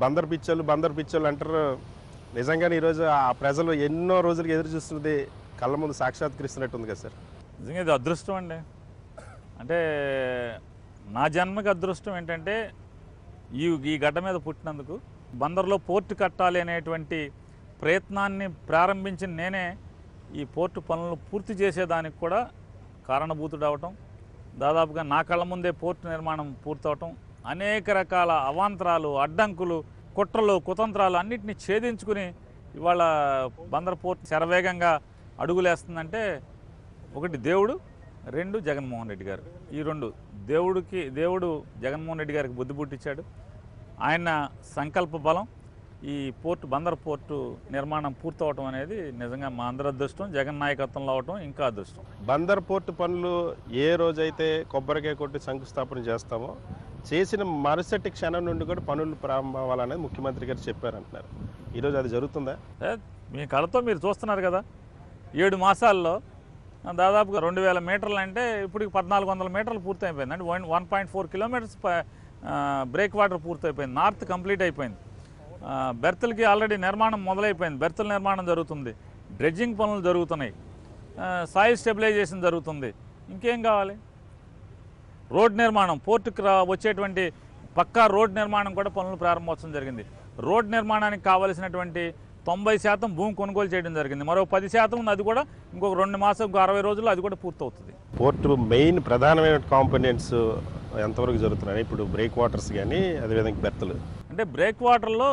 బందర్ పిచ్చోళ్ళు అంటారు. నిజంగానే ఈరోజు ఆ ప్రజలు ఎన్నో రోజులుగా ఎదురు చూస్తున్నది కళ్ళ ముందు సాక్షాత్కరిస్తున్నట్టుంది కదా సార్. నిజంగా ఇది అదృష్టం అండి. అంటే నా జన్మకి అదృష్టం ఏంటంటే ఈ గడ్డ మీద పుట్టినందుకు. బందర్లో పోర్టు కట్టాలి అనేటువంటి ప్రయత్నాన్ని ప్రారంభించిన నేనే ఈ పోర్టు పనులు పూర్తి చేసేదానికి కూడా కారణభూతుడు అవటం, దాదాపుగా నా కళ్ళ ముందే పోర్టు నిర్మాణం పూర్తవటం, అనేక రకాల అవాంతరాలు, అడ్డంకులు, కుట్రలు, కుతంత్రాలు అన్నింటినీ ఛేదించుకుని ఇవాళ బందర్ పోర్టు శరవేగంగా అడుగులేస్తుందంటే ఒకటి దేవుడు, రెండు జగన్మోహన్ రెడ్డి గారు. ఈ రెండు దేవుడు జగన్మోహన్ రెడ్డి గారికి బుద్ధి పుట్టించాడు. ఆయన సంకల్ప బలం ఈ బందర్ పోర్టు నిర్మాణం పూర్తవటం అనేది నిజంగా మా అందరి అదృష్టం. జగన్ నాయకత్వంలో అవటం ఇంకా అదృష్టం. బందర్ పోర్టు పనులు ఏ రోజైతే కొబ్బరికాయ కొట్టి శంకుస్థాపన చేస్తామో చేసిన మరుసటి క్షణం నుండి కూడా పనులు ప్రారంభం అవ్వాలనేది ముఖ్యమంత్రి గారు చెప్పారంటున్నారు. ఈరోజు అది జరుగుతుందా? మీ కళతో మీరు చూస్తున్నారు కదా. 7 మాసాల్లో దాదాపుగా 2000 మీటర్లు అంటే ఇప్పటికి 1400 మీటర్లు పూర్తయిపోయింది. అంటే 1.4 కిలోమీటర్స్ బ్రేక్ వాటర్ పూర్తయిపోయింది. నార్త్ కంప్లీట్ అయిపోయింది. బెర్తులకి ఆల్రెడీ నిర్మాణం మొదలైపోయింది. బెర్తుల నిర్మాణం జరుగుతుంది. డ్రెడ్జింగ్ పనులు జరుగుతున్నాయి. సాయిల్ స్టెబిలైజేషన్ జరుగుతుంది. ఇంకేం కావాలి? రోడ్ నిర్మాణం, పోర్టుకు వచ్చేటువంటి పక్కా రోడ్ నిర్మాణం కూడా పనులు ప్రారంభోత్సవం జరిగింది. రోడ్ నిర్మాణానికి కావలసినటువంటి 90% భూమి కొనుగోలు చేయడం జరిగింది. మరో 10% అది కూడా ఇంకొక 2 మాసం, 60 రోజుల్లో అది కూడా పూర్తవుతుంది. పోర్టు మెయిన్ ప్రధానమైన కాంపోనెంట్స్ ఎంతవరకు జరుగుతున్నాయి? ఇప్పుడు బ్రేక్ వాటర్స్ కానీ అదేవిధంగా బెర్తులు. అంటే బ్రేక్ వాటర్లో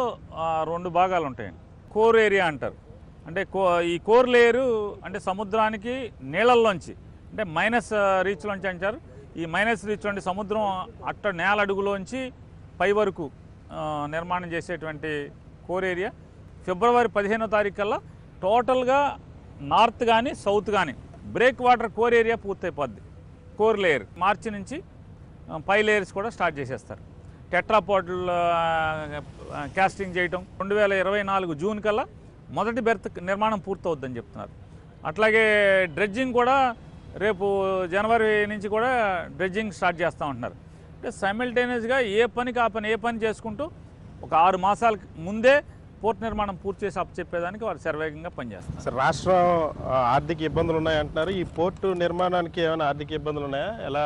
2 భాగాలు ఉంటాయండి. కోర్ ఏరియా అంటారు. అంటే ఈ కోర్ లేయరు అంటే సముద్రానికి నీళ్ళల్లోంచి అంటే మైనస్ రీచ్లోంచి అంటారు. ఈ మైనస్ రీచ్ అంటే సముద్రం నేల అడుగులోంచి పై వరకు నిర్మాణం చేసేటువంటి కోర్ ఏరియా. ఫిబ్రవరి 15వ తారీఖు కల్లా టోటల్గా నార్త్ కానీ సౌత్ కానీ బ్రేక్ వాటర్ కోర్ ఏరియా పూర్తయిపోద్ది. కోర్ లేయర్ మార్చి నుంచి పై లేయర్స్ కూడా స్టార్ట్ చేసేస్తారు. టెట్రాపాడ్ల కాస్టింగ్ చేయటం 2024 జూన్ కల్లా మొదటి బెర్త్ నిర్మాణం పూర్తవుద్దని చెప్తున్నారు. అట్లాగే డ్రెడ్జింగ్ కూడా రేపు జనవరి నుంచి కూడా డ్రెడ్జింగ్ స్టార్ట్ చేస్తూ ఉంటున్నారు. అంటే సైమిల్టేనియస్గా ఏ పని చేసుకుంటూ ఒక 6 మాసాల ముందే పోర్ట్ నిర్మాణం పూర్తి చేసి అప్పచెప్పేదానికి వారు శరవేగంగా పనిచేస్తారు. సార్, రాష్ట్రం ఆర్థిక ఇబ్బందులు ఉన్నాయంటున్నారు. ఈ పోర్టు నిర్మాణానికి ఏమైనా ఆర్థిక ఇబ్బందులు ఉన్నాయా? ఎలా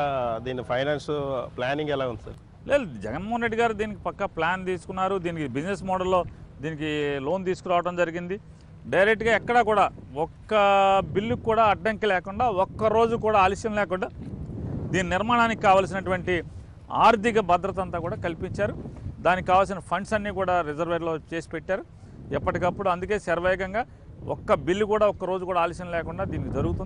దీని ఫైనాన్స్ ప్లానింగ్ ఎలా ఉంది సార్? లేదు, జగన్మోహన్ రెడ్డి గారు దీనికి పక్కా ప్లాన్ తీసుకున్నారు. దీనికి బిజినెస్ మోడల్లో దీనికి లోన్ తీసుకురావడం జరిగింది. డైరెక్ట్గా ఎక్కడా కూడా ఒక్క బిల్లుకు కూడా అడ్డంకి లేకుండా, ఒక్కరోజు కూడా ఆలస్యం లేకుండా దీని నిర్మాణానికి కావాల్సినటువంటి ఆర్థిక భద్రత అంతా కూడా కల్పించారు. దానికి కావాల్సిన ఫండ్స్ అన్నీ కూడా రిజర్వేర్లో చేసి పెట్టారు ఎప్పటికప్పుడు. అందుకే శరవేగంగా ఒక్క బిల్లు కూడా ఒక్క రోజు కూడా ఆలస్యం లేకుండా దీనికి జరుగుతుంది.